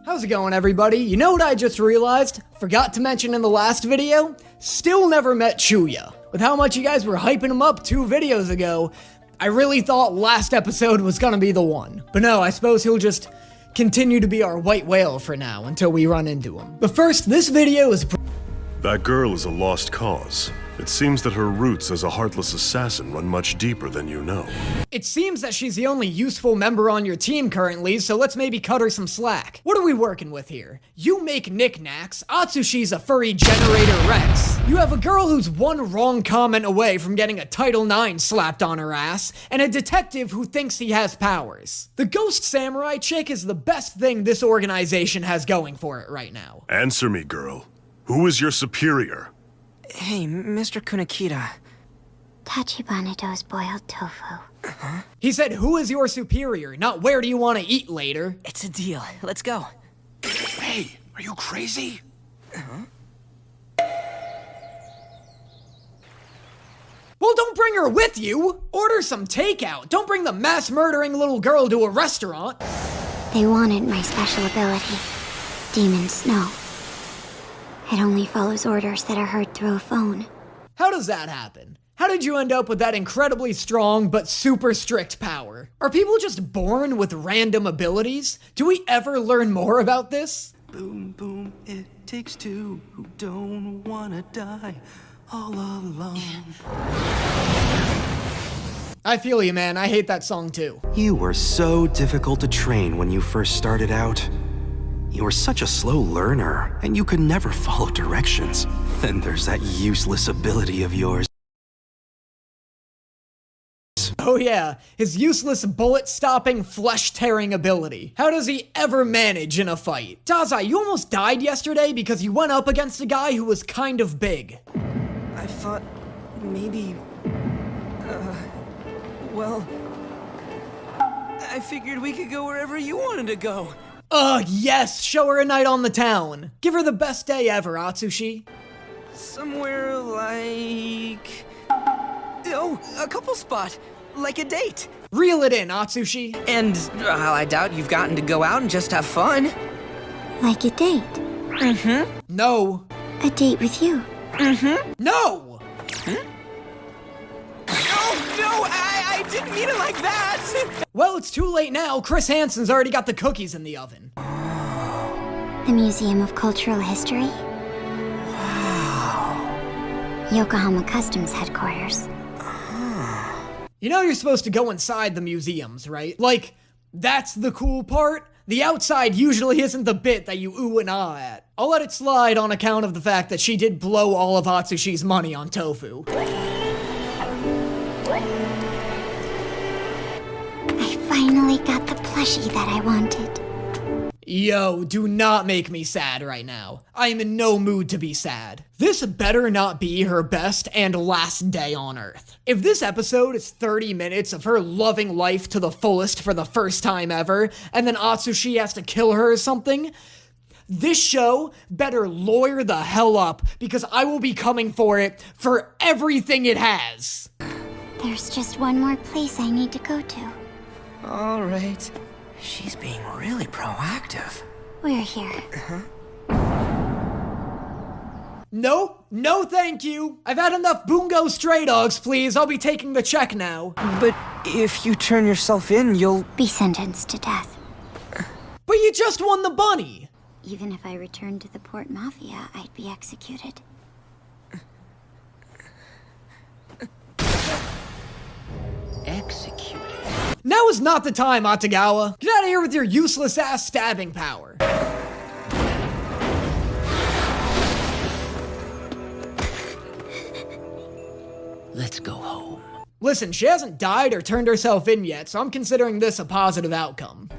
How's it going, everybody? You know what I just realized? Forgot to mention in the last video? Still never met Chuuya. With how much you guys were hyping him up 2 videos ago, I really thought last episode was gonna be the one. But no, I suppose he'll just continue to be our white whale for now until we run into him. But first, this video is... That girl is a lost cause. It seems that her roots as a heartless assassin run much deeper than you know. It seems that she's the only useful member on your team currently, so let's maybe cut her some slack. What are we working with here? You make knickknacks, Atsushi's a furry generator Rex. You have a girl who's one wrong comment away from getting a Title IX slapped on her ass, and a detective who thinks he has powers. The Ghost Samurai chick is the best thing this organization has going for it right now. Answer me, girl. Who is your superior? Hey, Mr. Kunakita. Tachibana-do's boiled tofu. He said, who is your superior, not where do you want to eat later? It's a deal. Let's go. Hey, are you crazy? Well, don't bring her with you! Order some takeout! Don't bring the mass-murdering little girl to a restaurant! They wanted my special ability, Demon Snow. It only follows orders that are heard through a phone. How does that happen? How did you end up with that incredibly strong but super strict power? Are people just born with random abilities? Do we ever learn more about this? Boom, boom, it takes two who don't wanna die all alone. I feel you, man. I hate that song too. You were so difficult to train when you first started out. You were such a slow learner, and you could never follow directions. Then there's that useless ability of yours. Oh yeah, his useless bullet-stopping, flesh-tearing ability. How does he ever manage in a fight? Dazai, you almost died yesterday because you went up against a guy who was kind of big. I thought maybe... well... I figured we could go wherever you wanted to go. Ugh, yes! Show her a night on the town. Give her the best day ever, Atsushi. Somewhere like... oh, a couple spot. Like a date. Reel it in, Atsushi. And I doubt you've gotten to go out and just have fun. Like a date. No. A date with you. No! Oh, no, I didn't mean it like that. Well, it's too late now. Chris Hansen's already got the cookies in the oven. The Museum of Cultural History. Wow. Yokohama Customs Headquarters. You know you're supposed to go inside the museums, right? Like, that's the cool part. The outside usually isn't the bit that you ooh and ah at. I'll let it slide on account of the fact that she did blow all of Atsushi's money on tofu. I finally got the plushie that I wanted. Yo, do not make me sad right now. I am in no mood to be sad. This better not be her best and last day on Earth. If this episode is 30 minutes of her loving life to the fullest for the first time ever, and then Atsushi has to kill her or something, this show better lawyer the hell up, because I will be coming for it for everything it has. There's just one more place I need to go to. All right. She's being really proactive. We're here. Nope, no thank you. I've had enough Bungo stray dogs, please. I'll be taking the check now. But if you turn yourself in, you'll... Be sentenced to death. But you just won the bunny. Even if I returned to the Port Mafia, I'd be executed. Executed. Now is not the time, Akutagawa. Get out of here with your useless ass stabbing power. Let's go home. Listen, she hasn't died or turned herself in yet, so I'm considering this a positive outcome.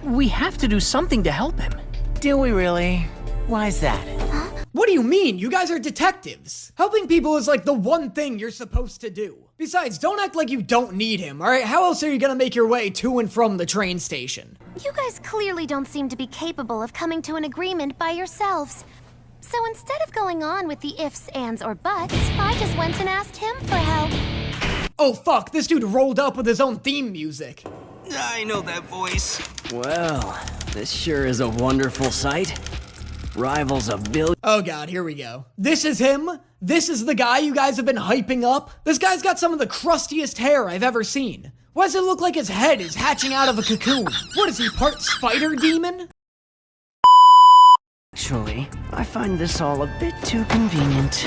We have to do something to help him. Do we really? Why's that? Huh? What do you mean? You guys are detectives. Helping people is like the one thing you're supposed to do. Besides, don't act like you don't need him, alright? How else are you gonna make your way to and from the train station? You guys clearly don't seem to be capable of coming to an agreement by yourselves. So instead of going on with the ifs, ands, or buts, I just went and asked him for help. Oh fuck, this dude rolled up with his own theme music. I know that voice. Well, this sure is a wonderful sight. Rivals a billion. Oh god, here we go. This is him? This is the guy you guys have been hyping up? This guy's got some of the crustiest hair I've ever seen. Why does it look like his head is hatching out of a cocoon? What is he, part spider demon? Actually, I find this all a bit too convenient.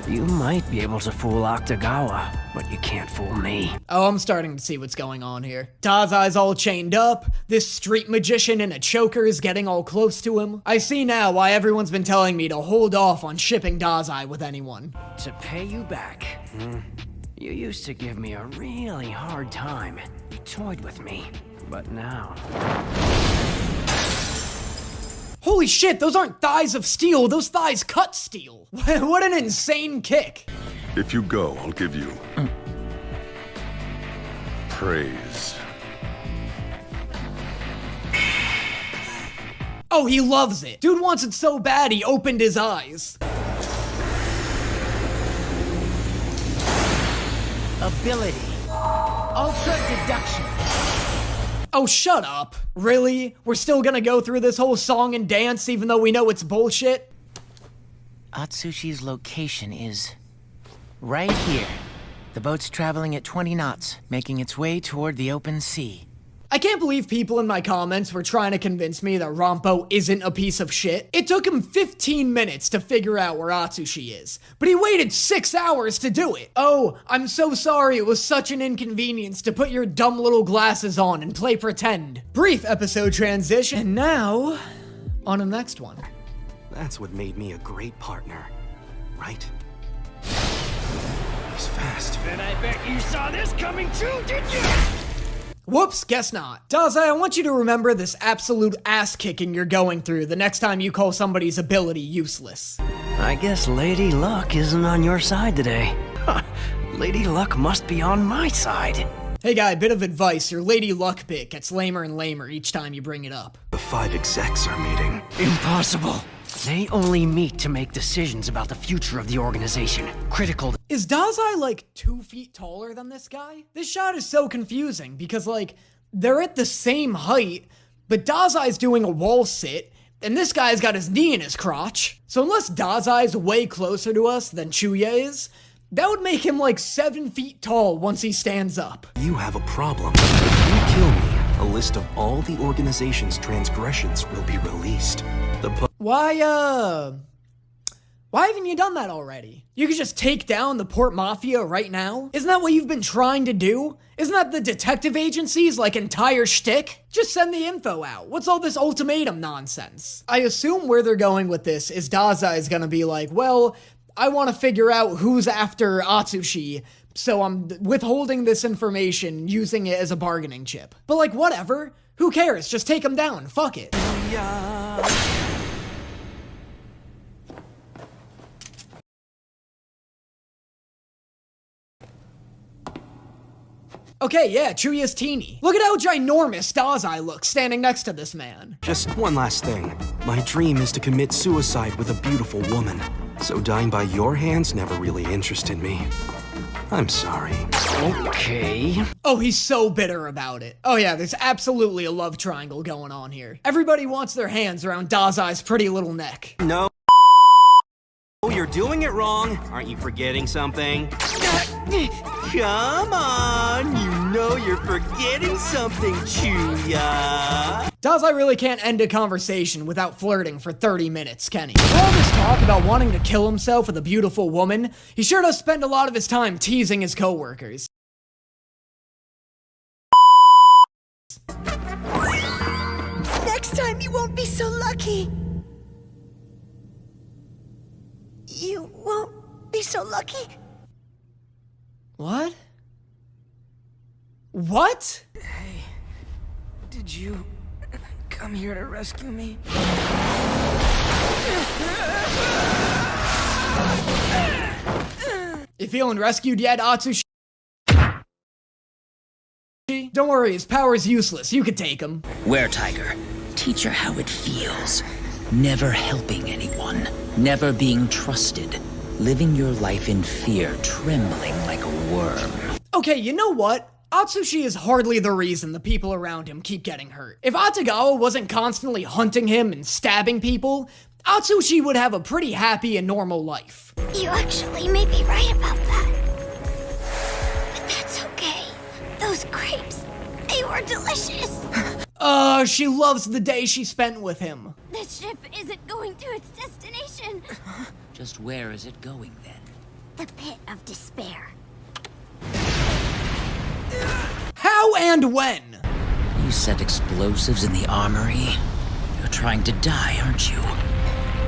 You might be able to fool Akutagawa, but you can't fool me. Oh, I'm starting to see what's going on here. Dazai's all chained up, this street magician in a choker is getting all close to him. I see now why everyone's been telling me to hold off on shipping Dazai with anyone. To pay you back, you used to give me a really hard time. You toyed with me, but now... Holy shit, those aren't thighs of steel, those thighs cut steel. What an insane kick. If you go, I'll give you praise. Oh, he loves it. Dude wants it so bad he opened his eyes. Ability. Ultra deduction. Oh, shut up. Really? We're still gonna go through this whole song and dance even though we know it's bullshit? Atsushi's location is right here. The boat's traveling at 20 knots, making its way toward the open sea. I can't believe people in my comments were trying to convince me that Ranpo isn't a piece of shit. It took him 15 minutes to figure out where Atsushi is, but he waited 6 hours to do it. Oh, I'm so sorry it was such an inconvenience to put your dumb little glasses on and play pretend. Brief episode transition, and now, on the next one. That's what made me a great partner, right? He's fast. And I bet you saw this coming too, did you? Whoops, guess not. Dazai, I want you to remember this absolute ass-kicking you're going through the next time you call somebody's ability useless. I guess Lady Luck isn't on your side today. Lady Luck must be on my side. Hey guy, bit of advice, your Lady Luck bit gets lamer and lamer each time you bring it up. The 5 execs are meeting. Impossible. They only meet to make decisions about the future of the organization. Critical. Is Dazai like 2 feet taller than this guy? This shot is so confusing because like, they're at the same height, but Dazai's doing a wall sit, and this guy's got his knee in his crotch. So unless Dazai's way closer to us than Chuuya is, that would make him like 7 feet tall once he stands up. You have a problem. If you kill me, a list of all the organization's transgressions will be released. Why haven't you done that already? You could just take down the Port Mafia right now? Isn't that what you've been trying to do? Isn't that the detective agency's like entire shtick? Just send the info out. What's all this ultimatum nonsense? I assume where they're going with this is Dazai's gonna be like, well, I want to figure out who's after Atsushi, so I'm withholding this information, using it as a bargaining chip. But like, whatever. Who cares? Just take him down. Fuck it. Okay, yeah, Chuuya's teeny. Look at how ginormous Dazai looks standing next to this man. Just one last thing. My dream is to commit suicide with a beautiful woman. So dying by your hands never really interested me. I'm sorry. Okay. Oh, he's so bitter about it. Oh yeah, there's absolutely a love triangle going on here. Everybody wants their hands around Dazai's pretty little neck. No. You're doing it wrong. Aren't you forgetting something? Come on, you know you're forgetting something, Chuuya. Dazai really can't end a conversation without flirting for 30 minutes, can he? For all this talk about wanting to kill himself with a beautiful woman, he sure does spend a lot of his time teasing his coworkers. Next time you won't be so lucky. You won't be so lucky. What? What? Hey, did you come here to rescue me? feeling rescued yet, Atsushi? Don't worry, his power's useless. You could take him. Where, Tiger? Teach her how it feels. Never helping anyone. Never being trusted. Living your life in fear, trembling like a worm. Okay, you know what? Atsushi is hardly the reason the people around him keep getting hurt. If Akutagawa wasn't constantly hunting him and stabbing people, Atsushi would have a pretty happy and normal life. You actually may be right about that. But that's okay. Those grapes, they were delicious. She loves the day she spent with him. This ship isn't going to its destination. Just where is it going then? The pit of despair. How and when? You set explosives in the armory? You're trying to die, aren't you?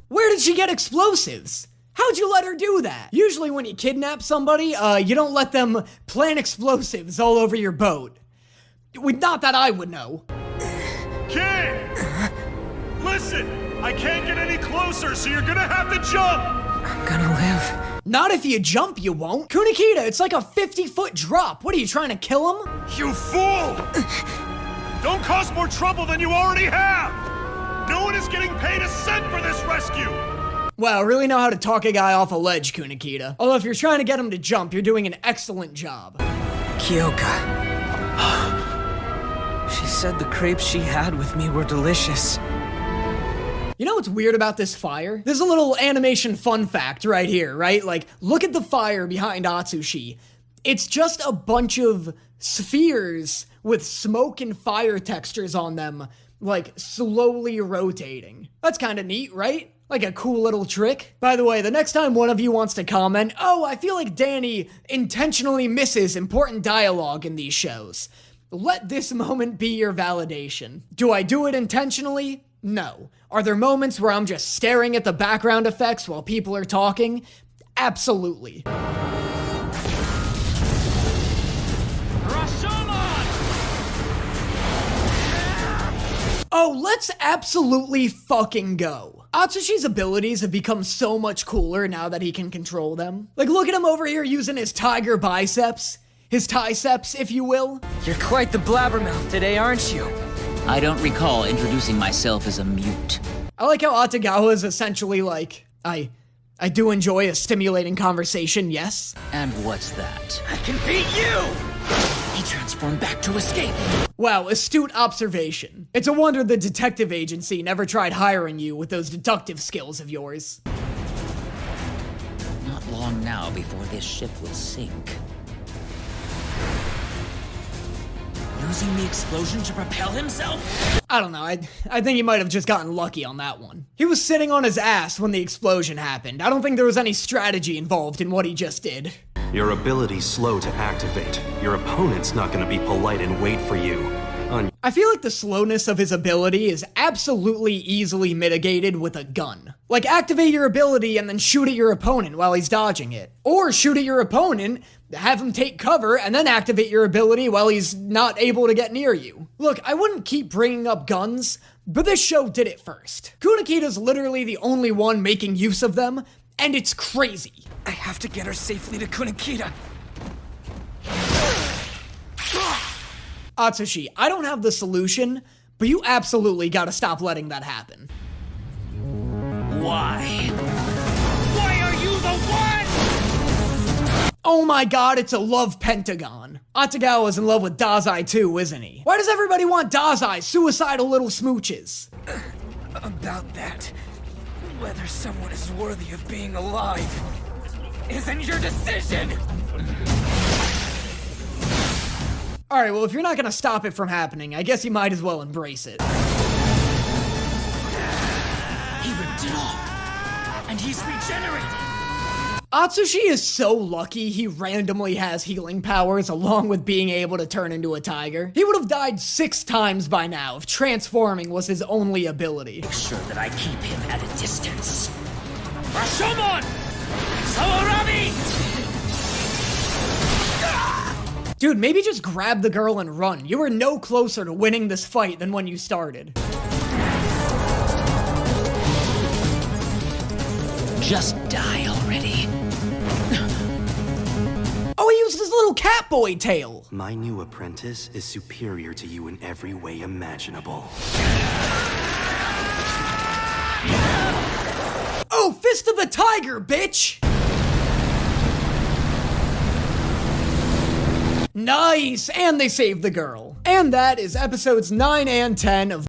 Where did she get explosives? How'd you let her do that? Usually when you kidnap somebody, you don't let them plant explosives all over your boat. Not that I would know. Kid! Listen! I can't get any closer, so you're gonna have to jump! I'm gonna live. Not if you jump, you won't. Kunikita, it's like a 50-foot drop. What, are you trying to kill him? You fool! Don't cause more trouble than you already have! No one is getting paid a cent for this rescue! Wow, really know how to talk a guy off a ledge, Kunikita. Although if you're trying to get him to jump, you're doing an excellent job. Kyouka. She said the crepes she had with me were delicious. You know what's weird about this fire? There's a little animation fun fact right here, right? Like, look at the fire behind Atsushi. It's just a bunch of spheres with smoke and fire textures on them, like, slowly rotating. That's kind of neat, right? Like a cool little trick. By the way, the next time one of you wants to comment, oh, I feel like Danny intentionally misses important dialogue in these shows, let this moment be your validation. Do I do it intentionally? No. Are there moments where I'm just staring at the background effects while people are talking? Absolutely. Oh, let's absolutely fucking go. Atsushi's abilities have become so much cooler now that he can control them. Like, look at him over here using his tiger biceps. His triceps, if you will. You're quite the blabbermouth today, aren't you? I don't recall introducing myself as a mute. I like how Akutagawa is essentially like, I do enjoy a stimulating conversation, yes? And what's that? I can beat you! He transformed back to escape. Wow, astute observation. It's a wonder the detective agency never tried hiring you with those deductive skills of yours. Not long now before this ship will sink. Using the explosion to propel himself? I don't know, I think he might have just gotten lucky on that one. He was sitting on his ass when the explosion happened. I don't think there was any strategy involved in what he just did. Your ability's slow to activate. Your opponent's not gonna be polite and wait for you. I feel like the slowness of his ability is absolutely easily mitigated with a gun. Like, activate your ability and then shoot at your opponent while he's dodging it. Or shoot at your opponent, have him take cover, and then activate your ability while he's not able to get near you. Look, I wouldn't keep bringing up guns, but this show did it first. Kunikita's literally the only one making use of them, and it's crazy. I have to get her safely to Kunikita. Atsushi, I don't have the solution, but you absolutely gotta stop letting that happen. Why? Why are you the one? Oh my god, it's a love pentagon. Akutagawa's in love with Dazai too, isn't he? Why does everybody want Dazai's suicidal little smooches? About that, whether someone is worthy of being alive isn't your decision! Alright, well, if you're not gonna stop it from happening, I guess you might as well embrace it. He ripped it off, and he's regenerated. Atsushi is so lucky he randomly has healing powers along with being able to turn into a tiger. He would have died 6 times by now if transforming was his only ability. Make sure that I keep him at a distance. Rashomon! Sawarabi! Dude, maybe just grab the girl and run. You were no closer to winning this fight than when you started. Just die already. used his little catboy tail. My new apprentice is superior to you in every way imaginable. Oh, Fist of the Tiger, bitch! Nice! And they saved the girl. And that is episodes 9 and 10 of